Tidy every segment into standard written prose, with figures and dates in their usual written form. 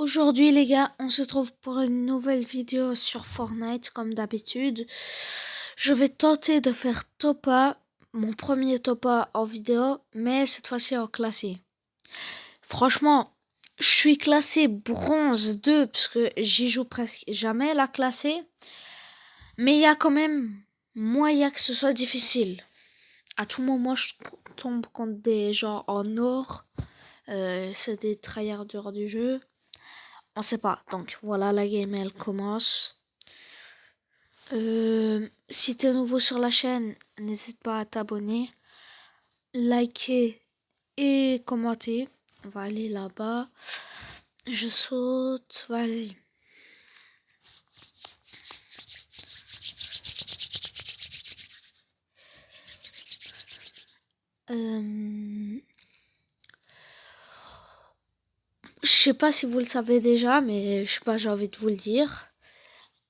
Aujourd'hui les gars, on se trouve pour une nouvelle vidéo sur Fortnite comme d'habitude. Je vais tenter de faire Topa, mon premier Topa en vidéo, mais cette fois-ci en classé. Franchement, je suis classé bronze 2 parce que j'y joue presque jamais la classée. Mais il y a quand même moyen que ce soit difficile. À tout moment, je tombe contre des gens en or. C'est des tryharders du jeu. On sait pas. Donc voilà, la game elle commence. Si t'es nouveau sur la chaîne, n'hésite pas à t'abonner, liker et commenter. On va aller là-bas. Je saute. Vas-y. Je sais pas si vous le savez déjà, mais je sais pas, j'ai envie de vous le dire.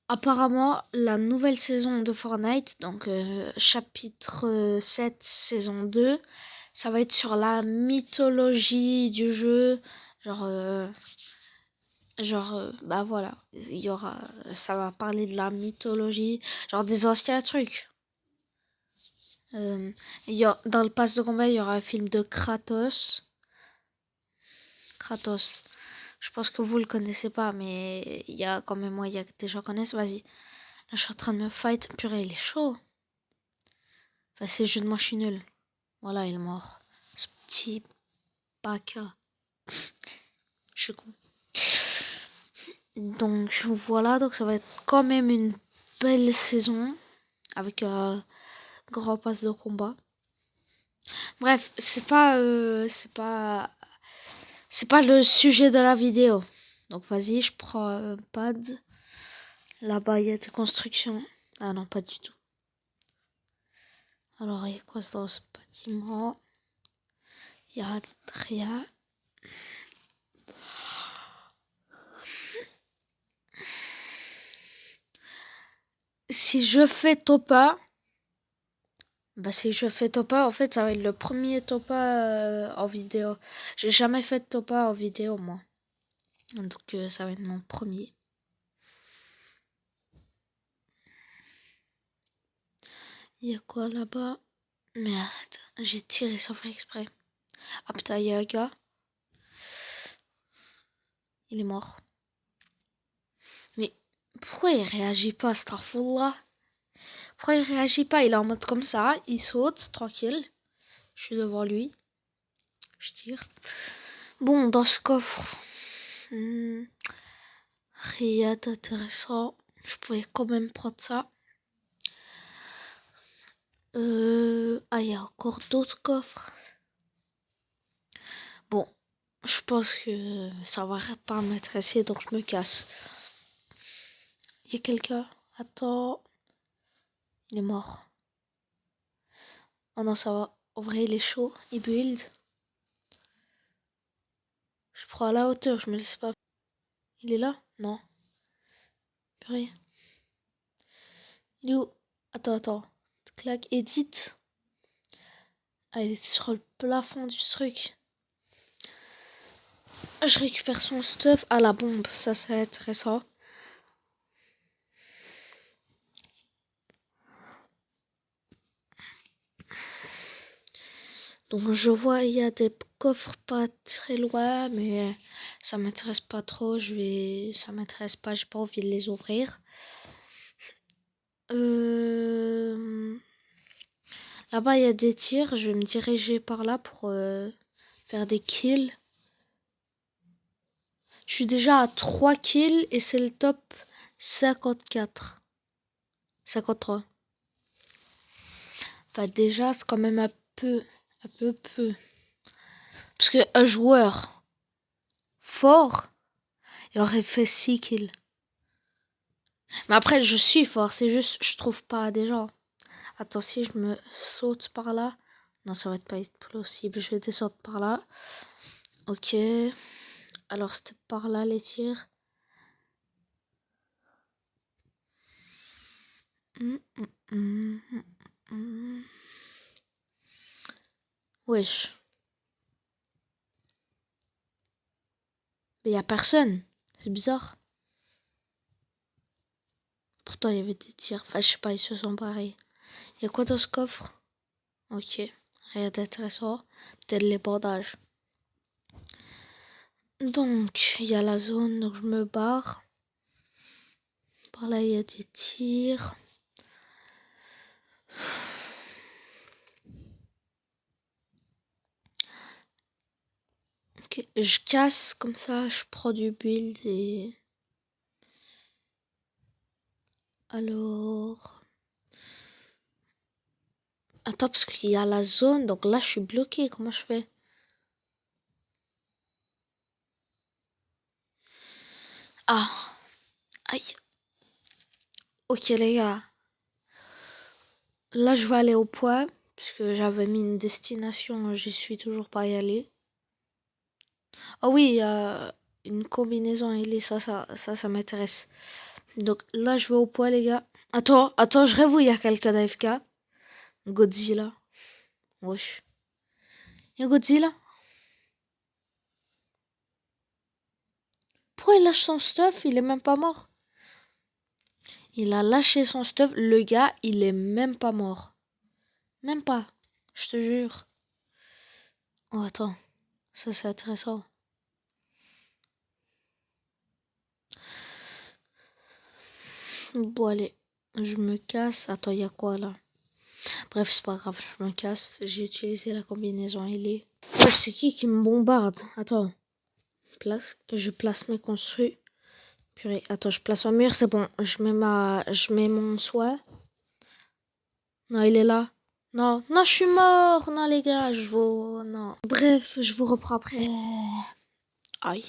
Apparemment, la nouvelle saison de Fortnite, donc chapitre 7, saison 2, ça va être sur la mythologie du jeu. Bah voilà, il y aura, ça va parler de la mythologie, genre des anciens trucs. Dans le pass de combat, il y aura un film de Kratos. Kratos. Je pense que vous le connaissez pas, mais il y a quand même moyen que des gens connaissent. Vas-y. Là, je suis en train de me fight. Purée, il est chaud. Enfin, c'est juste moi, je suis nul. Voilà, il est mort. Ce petit baka. Je suis con. Donc, voilà. Donc, ça va être quand même une belle saison. Avec un grand pass de combat. Bref, c'est pas le sujet de la vidéo. Donc, vas-y, je prends un pad. Là-bas, il y a de construction. Ah non, pas du tout. Alors, il y a quoi dans ce bâtiment? Il y a rien. Si je fais Topa, en fait, ça va être le premier Topa en vidéo. J'ai jamais fait de Topa en vidéo, moi. Donc, ça va être mon premier. Il y a quoi là-bas? Merde, j'ai tiré sans faire exprès. Ah putain, il y a un gars. Il est mort. Mais pourquoi il réagit pas, Starfall? Pourquoi il réagit pas? Il est en mode comme ça, il saute, tranquille. Je suis devant lui. Je tire. Bon, dans ce coffre, rien d'intéressant. Je pouvais quand même prendre ça. Ah, il y a encore d'autres coffres. Bon, je pense que ça va pas m'intéresser, donc je me casse. Il y a quelqu'un. Attends. Il est mort. Oh non, ça va. En vrai, il est chaud. Il build. Je prends à la hauteur, je me laisse pas. Il est là? Non. Purée. Il est où? Attends. Clac, edit. Ah, il est sur le plafond du truc. Je récupère son stuff. Ah, la bombe. Ça, c'est intéressant. Donc, je vois, il y a des coffres pas très loin, mais ça m'intéresse pas trop. Ça m'intéresse pas, j'ai pas envie de les ouvrir. Là-bas, il y a des tirs. Je vais me diriger par là pour faire des kills. Je suis déjà à 3 kills et c'est le top 54. 53. Enfin, déjà, c'est quand même un peu. Parce qu'un joueur fort, il aurait fait 6 kills. Mais après, je suis fort, c'est juste, je trouve pas des gens. Attends, si je me saute par là. Non, ça va être pas possible. Je vais descendre par là. Ok. Alors, c'était par là les tirs. Wesh. Mais y a personne. C'est bizarre. Pourtant, il y avait des tirs. Enfin, je sais pas, ils se sont pareils. Il y a quoi dans ce coffre? Ok. Rien d'intéressant. Peut-être les bandages. Donc, il y a la zone, donc je me barre. Par là, il y a des tirs. Ok, je casse comme ça, je prends du build et... Alors... Attends, parce qu'il y a la zone, donc là, je suis bloqué. Comment je fais? Ah, aïe. Ok, les gars. Là, je vais aller au point, puisque j'avais mis une destination, j'y suis toujours pas y aller. Ah oui, une combinaison ailée, ça m'intéresse. Donc là, je vais au point, les gars. Attends, je rêve où il y a quelqu'un d'AFK. Godzilla. Wesh. Il y a Godzilla. Pourquoi il lâche son stuff? Il est même pas mort. Il a lâché son stuff. Le gars, il est même pas mort. Même pas. Je te jure. Oh, attends. Ça, c'est intéressant. Bon, allez. Je me casse. Attends, il y a quoi là? Bref, c'est pas grave. Je me casse. J'ai utilisé la combinaison ailée. Wesh, c'est qui me bombarde? Attends. Je place mes construits. Purée, attends, je place un mur, c'est bon. Je mets mon soin. Non, il est là. Non, non, je suis mort. Non, les gars, je vous, non. Bref, je vous reprends après. Aïe.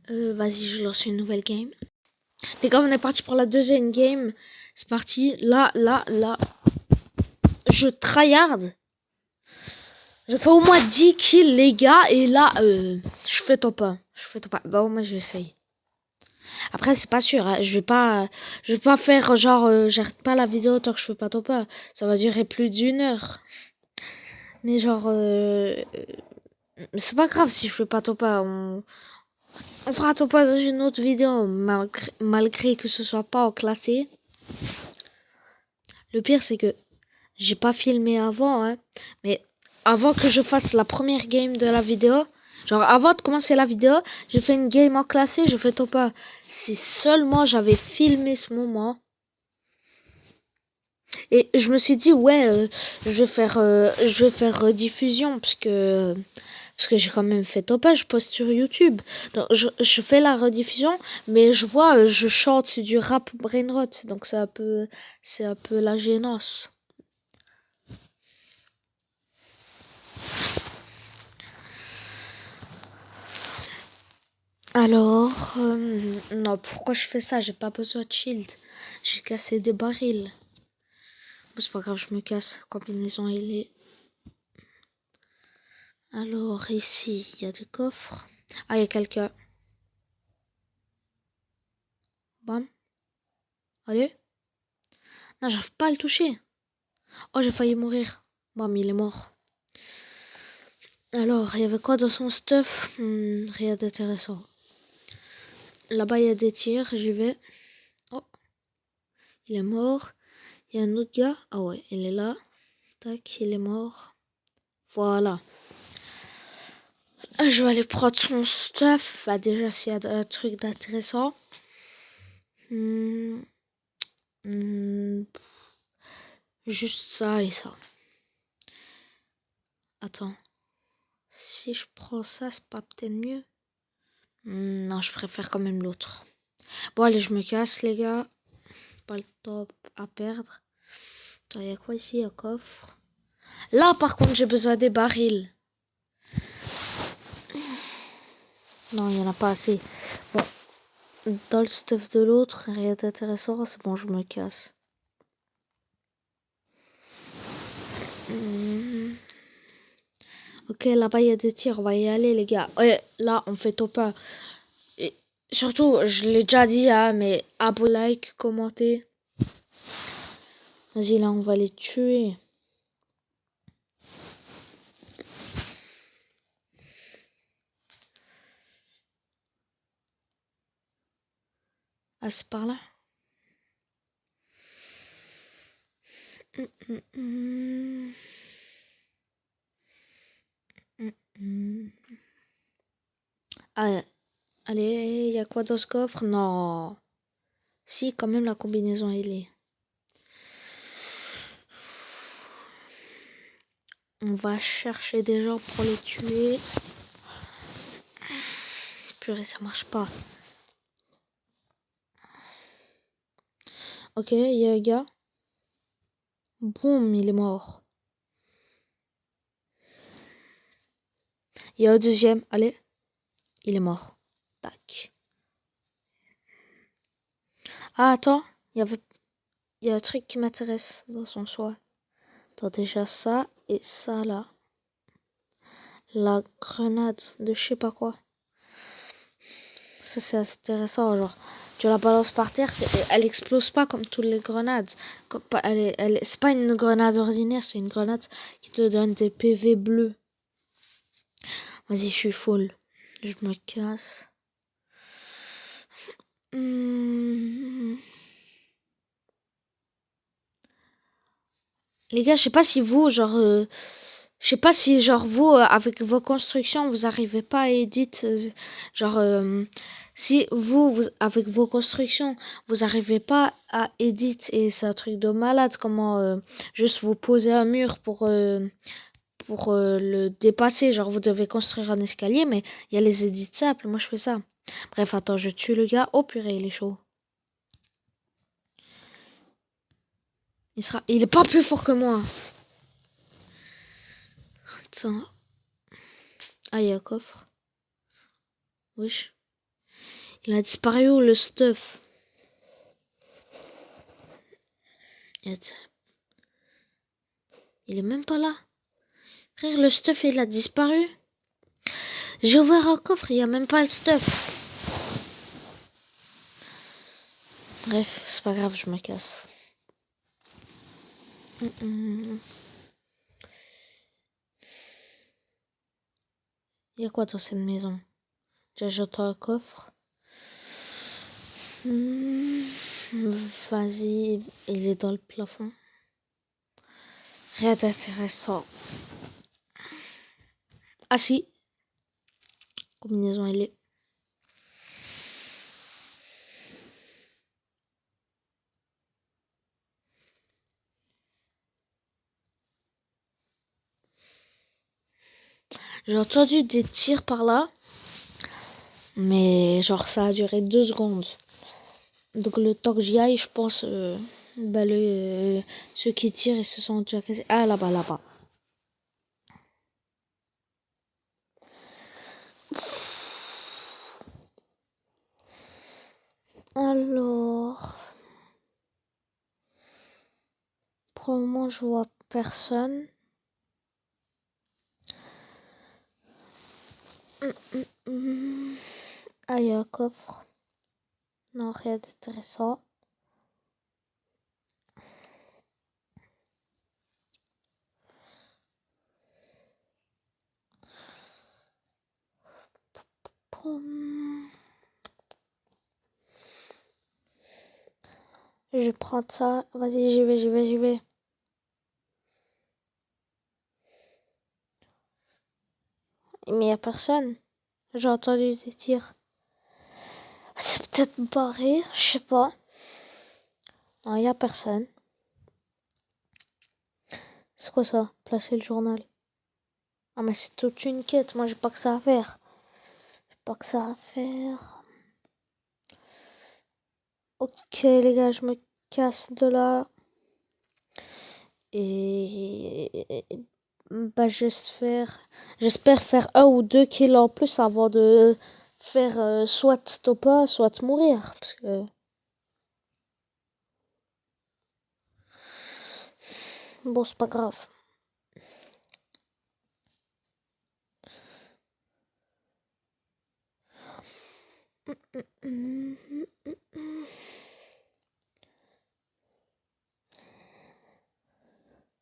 Vas-y, je lance une nouvelle game. Les gars, on est parti pour la deuxième game. C'est parti. Là. Je tryhard. Je fais au moins 10 kills, les gars. Et là, je fais top 1. Bah, au moins, j'essaye. Après, c'est pas sûr, hein. Je vais pas faire genre, j'arrête pas la vidéo tant que je fais pas top 1. Ça va durer plus d'1 heure. Mais genre, c'est pas grave si je fais pas top 1. On fera top 1 dans une autre vidéo, malgré que ce soit pas en classé. Le pire, c'est que j'ai pas filmé avant, hein. Mais avant que je fasse la première game de la vidéo, genre avant de commencer la vidéo, j'ai fait une game en classé, j'ai fait top 1. Si seulement j'avais filmé ce moment. Et je me suis dit, ouais, je vais faire rediffusion parce que j'ai quand même fait top 1, je poste sur YouTube. Donc, je fais la rediffusion, mais je vois, je chante du rap brainrot, donc c'est un peu la gênance. Alors, non, pourquoi je fais ça? J'ai pas besoin de shield. J'ai cassé des barils. C'est pas grave, je me casse. Combinaison ailée. Alors, ici, il y a des coffres. Ah, il y a quelqu'un. Bam. Allez. Non, j'arrive pas à le toucher. Oh, j'ai failli mourir. Bam, il est mort. Alors, il y avait quoi dans son stuff? Rien d'intéressant. Là-bas, il y a des tirs, j'y vais. Oh, il est mort. Il y a un autre gars. Ah ouais, il est là. Tac, il est mort. Voilà. Je vais aller prendre son stuff. Bah, déjà, s'il y a un truc d'intéressant. Juste ça et ça. Attends. Si je prends ça, c'est pas peut-être mieux? Non, je préfère quand même l'autre. Bon, allez, je me casse, les gars. Pas le temps à perdre. Attends, il y a quoi ici? Un coffre. Là, par contre, j'ai besoin des barils. Non, il n'y en a pas assez. Bon, dans le stuff de l'autre, rien d'intéressant. C'est bon, je me casse. Ok, là-bas, il y a des tirs. On va y aller, les gars. Ouais, là, on fait top 1. Et surtout, je l'ai déjà dit, hein, mais abonnez, like, commentez. Vas-y, là, on va les tuer. Ah, c'est par là. Ah, allez, il y a quoi dans ce coffre? Non. Si, quand même, la combinaison, elle est. On va chercher des gens pour les tuer. Purée, ça marche pas. Ok, il y a un gars. Boum, il est mort. Il y a un deuxième. Allez. Il est mort. Tac. Ah, attends. Il y a un truc qui m'intéresse dans son choix. Attends, déjà ça et ça là. La grenade de je sais pas quoi. Ça c'est intéressant. Genre, tu la balances par terre, elle explose pas comme toutes les grenades. C'est pas une grenade ordinaire, c'est une grenade qui te donne des PV bleus. Vas-y, je suis full. Je me casse. Les gars, je sais pas si vous, genre, je sais pas si, genre, vous, avec vos constructions, vous arrivez pas à edit, genre, si vous, avec vos constructions, vous arrivez pas à edit, et c'est un truc de malade, comment, juste vous poser un mur pour le dépasser, genre, vous devez construire un escalier, mais il y a les edits simples, moi je fais ça. Bref, attends, je tue le gars, oh purée, il est chaud. Il est pas plus fort que moi. Attends. Ah, il y a un coffre. Wesh. Il a disparu où le stuff? Il est même pas là. Frère, le stuff il a disparu. J'ai ouvert un coffre, il y a même pas le stuff. Bref, c'est pas grave, je me casse. Il y a quoi dans cette maison? J'ajoute un coffre. Vas-y, il est dans le plafond. Rien d'intéressant. Ah si. Combinaison, elle est. J'ai entendu des tirs par là. Mais genre ça a duré 2 secondes. Donc le temps que j'y aille, je pense... ceux qui tirent, ils se sont déjà cassés. Ah là-bas, là-bas. Alors... Pour le moment, je vois personne. Ah, il y a un coffre. Non, rien d'intéressant. Je vais prendre ça. Vas-y, j'y vais, j'y vais, j'y vais. Mais il n'y a personne. J'ai entendu des tirs. C'est peut-être barré, je sais pas. Non, il n'y a personne. C'est quoi ça? Placer le journal. Ah, mais c'est toute une quête. Moi, j'ai pas que ça à faire. J'ai pas que ça à faire. Ok, les gars, je me casse de là. Et bah, j'espère faire 1 ou 2 kills en plus avant de faire soit Topa, soit mourir. Parce que bon, c'est pas grave.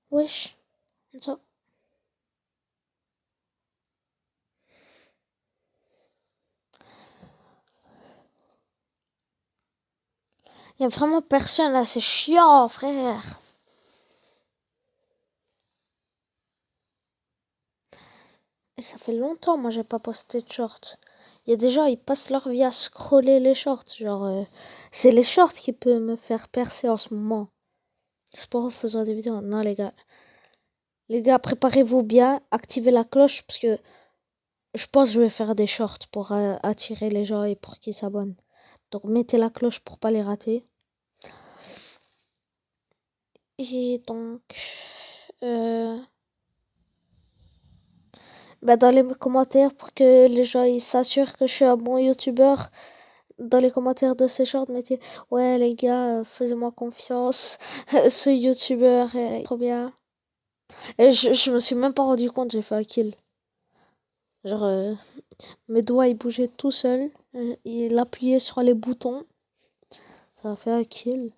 Wesh. Attends. Y a vraiment personne là, c'est chiant, frère. Et ça fait longtemps, moi, j'ai pas posté de shorts. Il y a des gens, ils passent leur vie à scroller les shorts. Genre, c'est les shorts qui peuvent me faire percer en ce moment. C'est pas en faisant des vidéos. Non, les gars. Les gars, préparez-vous bien. Activez la cloche parce que je pense que je vais faire des shorts pour attirer les gens et pour qu'ils s'abonnent. Donc, mettez la cloche pour pas les rater. Et donc, dans les commentaires pour que les gens ils s'assurent que je suis un bon youtubeur. Dans les commentaires de ces shorts, mettez ouais les gars, faites-moi confiance. Ce youtubeur est trop bien. Et je me suis même pas rendu compte, j'ai fait un kill. Genre, mes doigts ils bougeaient tout seuls. Il appuyait sur les boutons. Ça a fait un kill.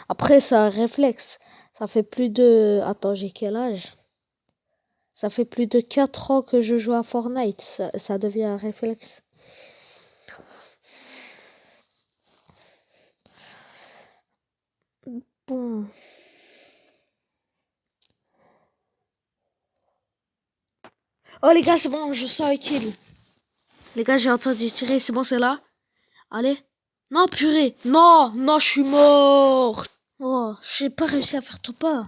Après, c'est un réflexe. Ça fait plus de. Attends, j'ai quel âge? Ça fait plus de 4 ans que je joue à Fortnite. Ça devient un réflexe. Bon. Oh les gars, c'est bon, je sors un kill. Les gars, j'ai entendu tirer, c'est bon, c'est là. Allez. Non, purée. Non, non, je suis mort. Oh, j'ai pas réussi à faire tout pas.